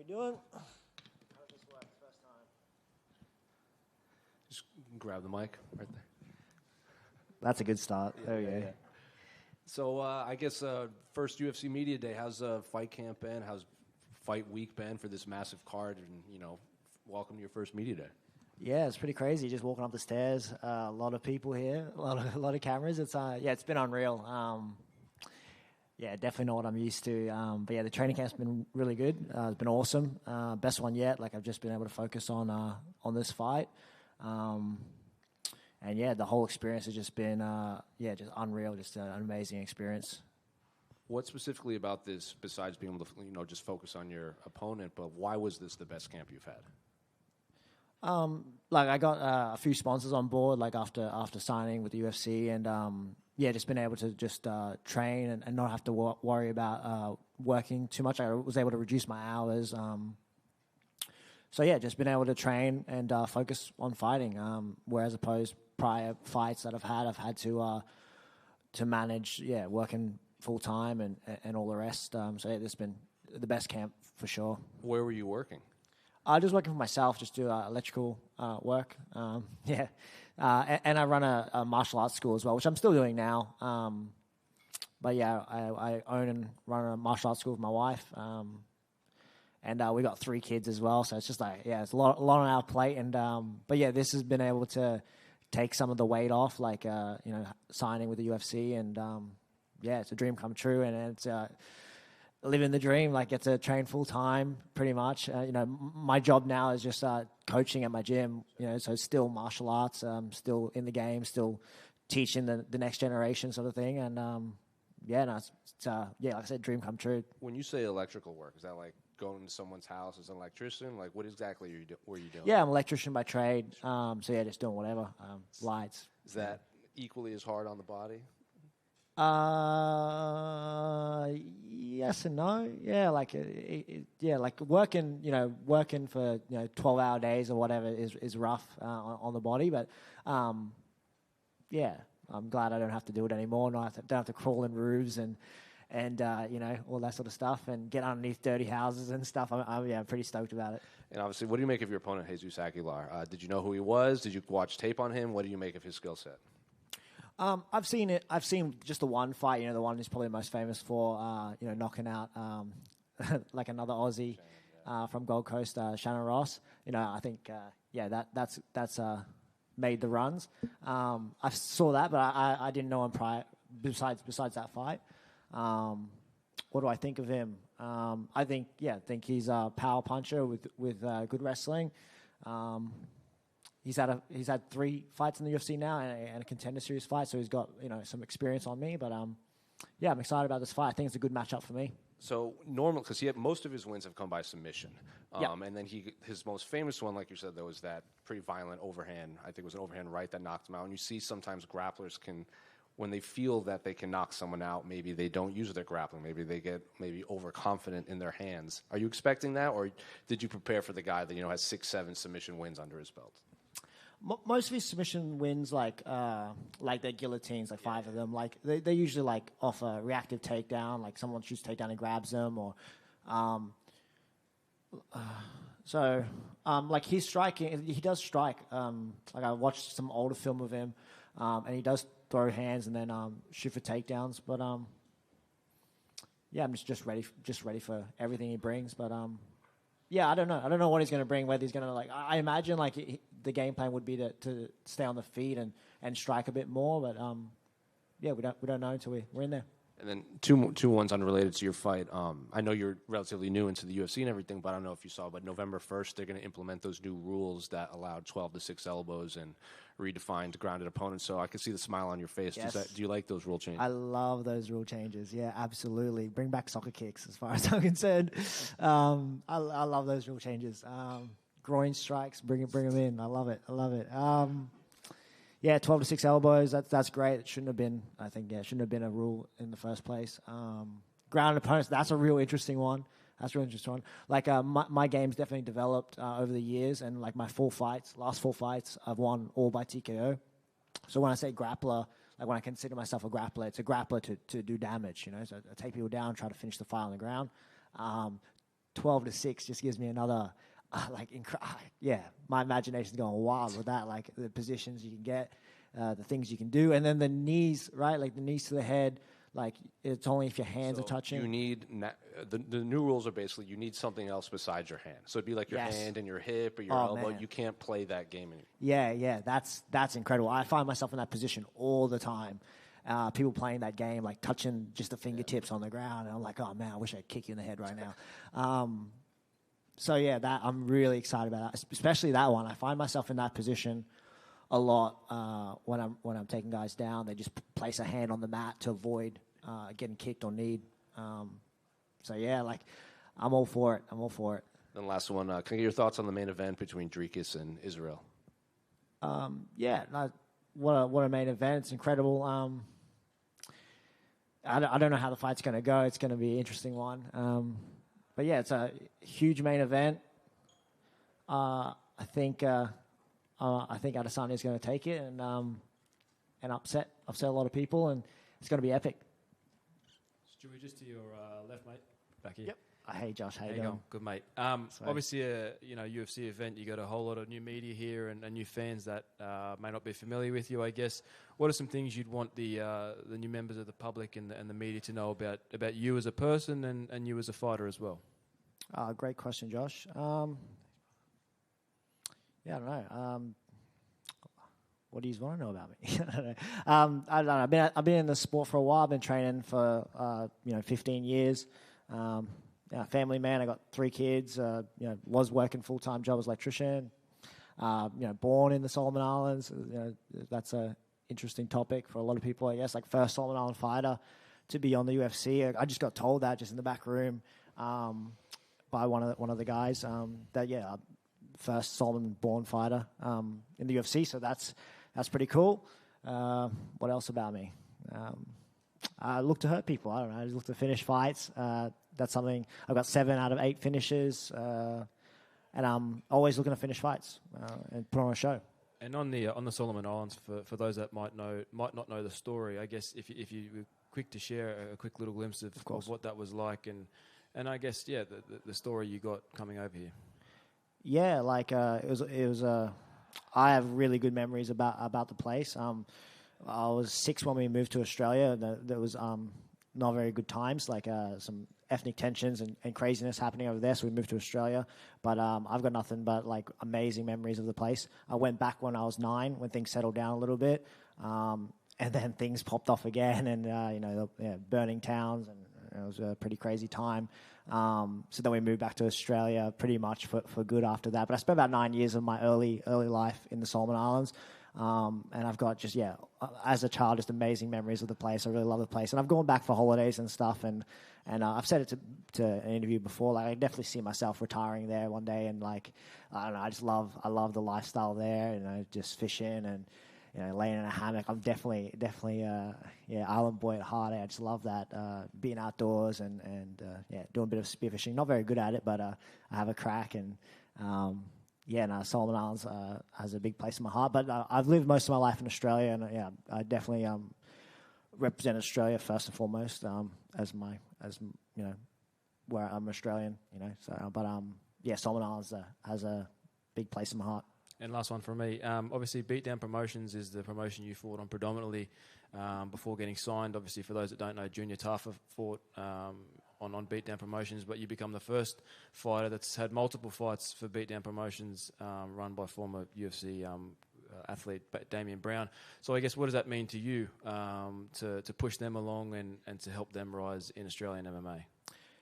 we doing? How does this work? First time. Just grab the mic right there. That's a good start. There we go. So I guess first UFC Media Day. How's fight camp been? How's fight week been for this massive card? And welcome to your first media day. Yeah, it's pretty crazy. Just walking up the stairs, a lot of people here, a lot of cameras. It's it's been unreal. Definitely not what I'm used to. But the training camp's been really good. It's been awesome. Best one yet. Like I've just been able to focus on this fight. And the whole experience has just been just unreal. Just an amazing experience. What specifically about this, besides being able to just focus on your opponent, but why was this the best camp you've had? I got a few sponsors on board, like after signing with the UFC, and just been able to just train and not have to worry about working too much. I was able to reduce my hours. Just been able to train and focus on fighting. Whereas opposed prior fights that I've had to manage, working full time and all the rest. This has been the best camp for sure. Where were you working? Just working for myself, just do electrical work. And I run a martial arts school as well, which I'm still doing now. I own and run a martial arts school with my wife. And we got 3 kids as well, so it's just it's a lot on our plate. And this has been able to take some of the weight off, signing with the UFC, and it's a dream come true, and it's living the dream. Like, get to train full time, pretty much. My job now is just coaching at my gym. So still martial arts, still in the game, still teaching the next generation, sort of thing. And like I said, dream come true. When you say electrical work, is that like going to someone's house as an electrician? Like, what exactly were you doing? Yeah, I'm an electrician by trade. Just doing whatever. Lights. Is that equally as hard on the body? Yes and no. Yeah, like working for 12-hour days or whatever is rough on the body, but I'm glad I don't have to do it anymore. Don't have to crawl in roofs and all that sort of stuff and get underneath dirty houses and stuff. I'm pretty stoked about it. And obviously, what do you make of your opponent, Jesus Aguilar? Did you know who he was? Did you watch tape on him? What do you make of his skill set? I've seen it. I've seen just the one fight. The one he's probably most famous for. Knocking out like another Aussie from Gold Coast, Shannon Ross. I think that's made the runs. I saw that, but I didn't know him prior. Besides that fight, what do I think of him? I think he's a power puncher with good wrestling. He's had 3 fights in the UFC now and a contender series fight, so he's got some experience on me. But I'm excited about this fight. I think it's a good matchup for me. So because most of his wins have come by submission, and then his most famous one, like you said, there was that pretty violent overhand. I think it was an overhand right that knocked him out. And you see sometimes grapplers when they feel that they can knock someone out, maybe they don't use their grappling. Maybe they get overconfident in their hands. Are you expecting that, or did you prepare for the guy that has 6-7 submission wins under his belt? Most of his submission wins, like their guillotines, like 5 of them, like they usually like off a reactive takedown, like someone shoots takedown and grabs them, or like he's striking. He does strike. Like I watched some older film of him, and he does throw hands and then shoot for takedowns. But I'm just ready for everything he brings. But I don't know. I don't know what he's going to bring. Whether he's going to I imagine the game plan would be to stay on the feet and strike a bit more. But we don't know until we're in there. And then two ones unrelated to your fight. I know you're relatively new into the UFC and everything, but I don't know if you saw. But November 1st, they're going to implement those new rules that allowed 12 to 6 elbows and redefined grounded opponents. So I can see the smile on your face. Yes. Do you like those rule changes? I love those rule changes. Yeah, absolutely. Bring back soccer kicks, as far as I'm concerned. I love those rule changes. Groin strikes, bring them in. I love it. 12 to 6 elbows. That's great. It shouldn't have been. I think shouldn't have been a rule in the first place. Grounded opponents. That's a real interesting one. Like my game's definitely developed over the years, and like my last 4 fights, I've won all by TKO. So when I say grappler, like when I consider myself a grappler, it's a grappler to do damage. So I take people down, try to finish the fight on the ground. 12-6 just gives me another, my imagination's going wild with that, like the positions you can get, the things you can do. And then the knees, right? Like the knees to the head, like it's only if your hands are touching. You need, the new rules are basically you need something else besides your hand. So it'd be like your hand and your hip or your elbow. Man. You can't play that game anymore. Yeah, that's incredible. I find myself in that position all the time. People playing that game, like touching just the fingertips on the ground. And I'm like, oh, man, I wish I could kick you in the head right now. That I'm really excited about that, especially that one. I find myself in that position a lot when I'm taking guys down. They just place a hand on the mat to avoid getting kicked or kneed. I'm all for it. Then last one, can I get your thoughts on the main event between Dricus and Israel? What a main event. It's incredible. I don't know how the fight's going to go. It's going to be an interesting one. It's a huge main event. I think Adesanya is going to take it and upset a lot of people, and it's going to be epic. Stewie, just to your left, mate. Back here. Yep. Hey, Josh. How you going? Good, mate. Obviously, UFC event, you got a whole lot of new media here and new fans that may not be familiar with you, I guess. What are some things you'd want the new members of the public and the media to know about you as a person and you as a fighter as well? Great question, Josh. I don't know. What do you want to know about me? I don't know. I've been in the sport for a while. I've been training for 15 years. Family man. I got 3 kids. Was working full-time job as electrician. Born in the Solomon Islands. That's a interesting topic for a lot of people, I guess. Like first Solomon Island fighter to be on the UFC. I just got told that just in the back room by one of the guys first Solomon-born fighter in the UFC. So that's pretty cool. What else about me? I look to hurt people. I don't know. I just look to finish fights. That's something. I've got 7 out of 8 finishes, and I'm always looking to finish fights and put on a show. And on the Solomon Islands, for those that might not know the story, I guess if you were quick to share a quick little glimpse of what that was like, and I guess the story you got coming over here. Yeah, it was. I have really good memories about the place. I was 6 when we moved to Australia, and there was not very good times, some ethnic tensions and craziness happening over there, so we moved to Australia. But I've got nothing but amazing memories of the place. I went back when I was 9, when things settled down a little bit, and then things popped off again, and burning towns, and it was a pretty crazy time. So then we moved back to Australia pretty much for good after that. But I spent about 9 years of my early life in the Solomon Islands. And I've got as a child, just amazing memories of the place. I really love the place. And I've gone back for holidays and stuff. And I've said it to an interview before. I definitely see myself retiring there one day. And I don't know, I love the lifestyle there, just fishing and, laying in a hammock. I'm definitely island boy at heart. I just love that, being outdoors and doing a bit of spearfishing. Not very good at it, but I have a crack. And Solomon Islands has a big place in my heart. But I've lived most of my life in Australia, and I definitely represent Australia first and foremost as where I'm Australian. Solomon Islands has a big place in my heart. And last one from me. Obviously, Beatdown Promotions is the promotion you fought on predominantly before getting signed. Obviously, for those that don't know, Junior Tafa fought on Beatdown Promotions, but you become the first fighter that's had multiple fights for Beatdown Promotions run by former UFC athlete Damian Brown. So I guess what does that mean to you to push them along and to help them rise in Australian MMA?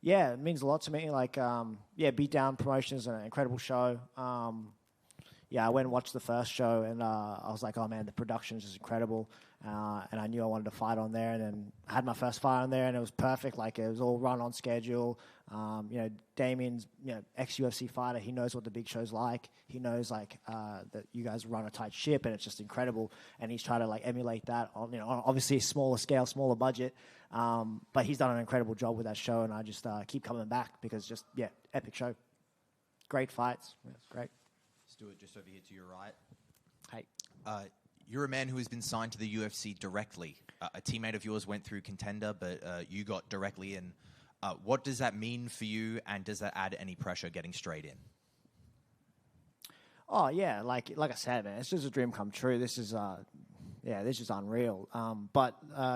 Yeah, it means a lot to me. Beatdown Promotions is an incredible show. I went and watched the first show, and I was like, oh, man, the production is just incredible. And I knew I wanted to fight on there, and then I had my first fight on there, and it was perfect. It was all run on schedule. Damien's, ex-UFC fighter. He knows what the big show's like. He knows, that you guys run a tight ship, and it's just incredible. And he's trying to, emulate that on, obviously a smaller scale, smaller budget. But he's done an incredible job with that show, and I just keep coming back because epic show. Great fights. Yeah, it's great. Stewart, just over here to your right. Hey. You're a man who has been signed to the UFC directly. A teammate of yours went through Contender, but you got directly in. What does that mean for you, and does that add any pressure getting straight in? Oh yeah, like I said, man, it's just a dream come true. This is this is unreal. But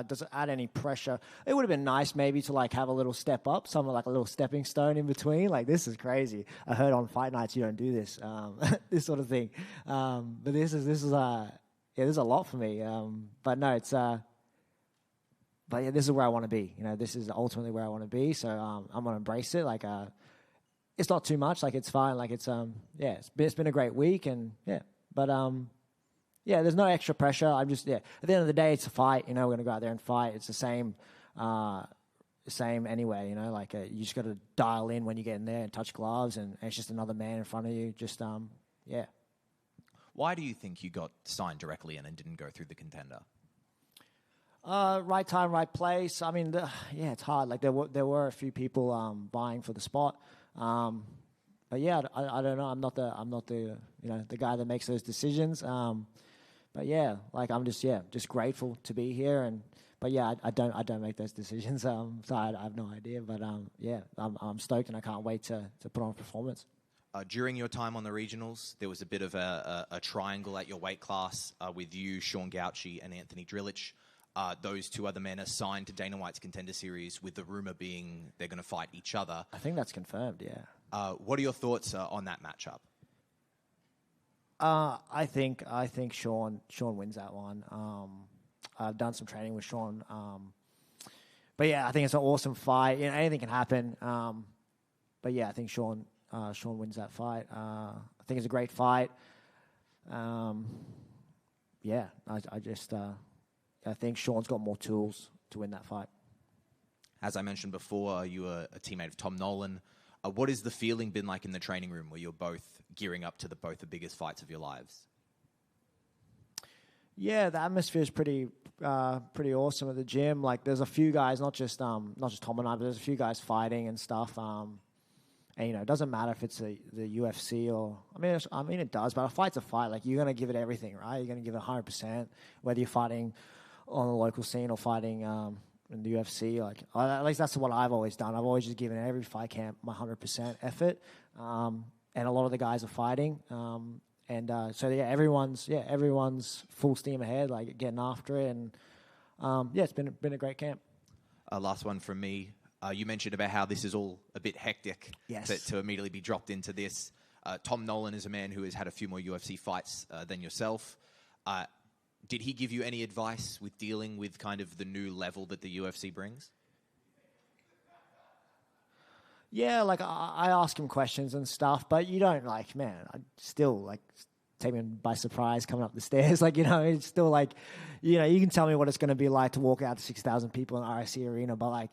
does it add any pressure? It would have been nice maybe to like have a little step up, something like a little stepping stone in between. Like this is crazy. I heard on fight nights you don't do this, this sort of thing. But this is this is a lot for me. But no, it's but yeah, this is where I want to be. You know, this is ultimately where I want to be. So I'm gonna embrace it. Like it's not too much. Like it's fine. Like it's it's been a great week, and but there's no extra pressure. I'm just at the end of the day, it's a fight. You know, we're gonna go out there and fight. It's the same anyway. You know, like you just got to dial in when you get in there and touch gloves, and it's just another man in front of you. Just Why do you think you got signed directly in and didn't go through the Contender? Right time, right place. I mean, it's hard. Like there were a few people vying for the spot. But yeah, I don't know. I'm not the the guy that makes those decisions. But yeah, like I'm just grateful to be here. But I don't make those decisions. So I have no idea. But I'm stoked and I can't wait to put on a performance. During your time on the regionals, there was a bit of a triangle at your weight class with you, Sean Gauci, and Anthony Drillich. Those two other men are signed to Dana White's Contender Series, with the rumor being they're going to fight each other. I think that's confirmed. Yeah. What are your thoughts on that matchup? I think Sean wins that one. I've done some training with Sean. But yeah, I think it's an awesome fight. You know, anything can happen. But yeah, I think Sean wins that fight. I think it's a great fight. I think Sean's got more tools to win that fight. As I mentioned before, you were a teammate of Tom Nolan. What has the feeling been like in the training room where you're both gearing up to both the biggest fights of your lives? Yeah, the atmosphere is pretty awesome at the gym. Like, there's a few guys, not just Tom and I, but there's a few guys fighting and stuff. And you know, it doesn't matter if it's the UFC or I mean it does, but a fight's a fight. Like, you're gonna give it everything, right? You're gonna give it 100%, whether you're fighting on the local scene or fighting in the UFC. Like, at least that's what I've always done. I've always just given every fight camp my 100% effort. And a lot of the guys are fighting. Everyone's full steam ahead, like getting after it. And it's been a great camp. Last one from me. You mentioned about how this is all a bit hectic. Yes. To immediately be dropped into this. Tom Nolan is a man who has had a few more UFC fights than yourself. Did he give you any advice with dealing with kind of the new level that the UFC brings? Yeah, like I ask him questions and stuff, but you don't I still take me by surprise coming up the stairs. It's still you can tell me what it's going to be like to walk out to 6,000 people in RSC Arena, but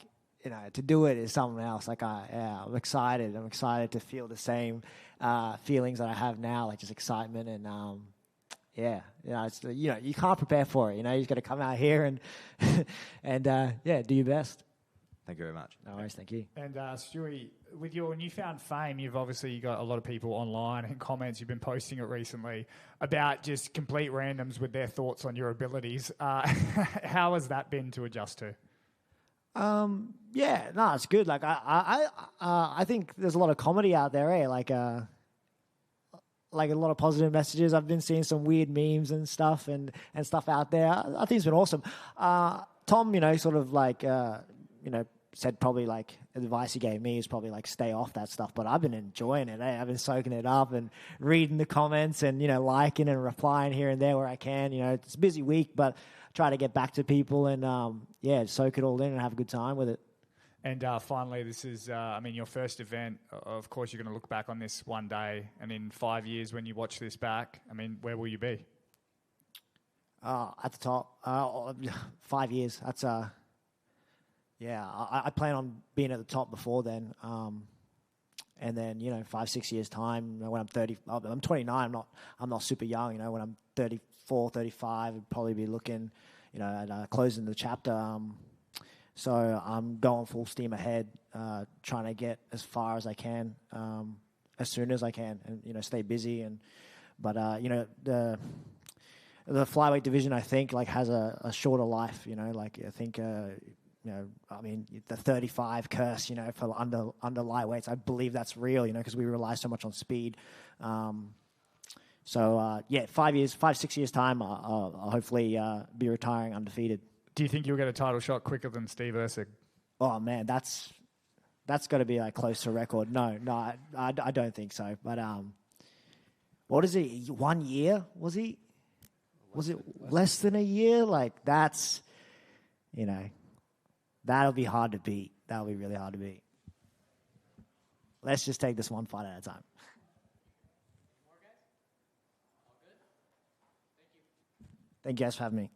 to do it is something else. I'm excited. I'm excited to feel the same feelings that I have now, like just excitement and you can't prepare for it. You just got to come out here and do your best. Thank you very much. No worries, thank you. And Stewie, with your newfound fame, you've obviously got a lot of people online and comments. You've been posting it recently about just complete randoms with their thoughts on your abilities. How has that been to adjust to? It's good. I think there's a lot of comedy out there, eh? Like a lot of positive messages. I've been seeing some weird memes and stuff and stuff out there. I think it's been awesome. Tom, said probably advice he gave me is probably stay off that stuff. But I've been enjoying it. Eh? I've been soaking it up and reading the comments and, liking and replying here and there where I can. It's a busy week, but try to get back to people and, soak it all in and have a good time with it. And finally, this is, your first event. Of course, you're going to look back on this one day, and in 5 years when you watch this back, where will you be? At the top. 5 years. That's I plan on being at the top before then. And then 5-6 years time, when I'm 30, I'm 29. I'm not super young. When I'm 34, 35, I'd probably be looking, at closing the chapter. So I'm going full steam ahead, trying to get as far as I can, as soon as I can, and stay busy. But the flyweight division, I think, has a shorter life. I think I mean, the 35 curse, for under lightweights, I believe that's real, because we rely so much on speed. 6 years time, I'll hopefully be retiring undefeated. Do you think you'll get a title shot quicker than Steve Erceg? Oh man, that's got to be like close to record. No, I don't think so. But what is it? 1 year was he? Was it less than a year? Like that's, that'll be hard to beat. That'll be really hard to beat. Let's just take this one fight at a time. Thank you guys for having me.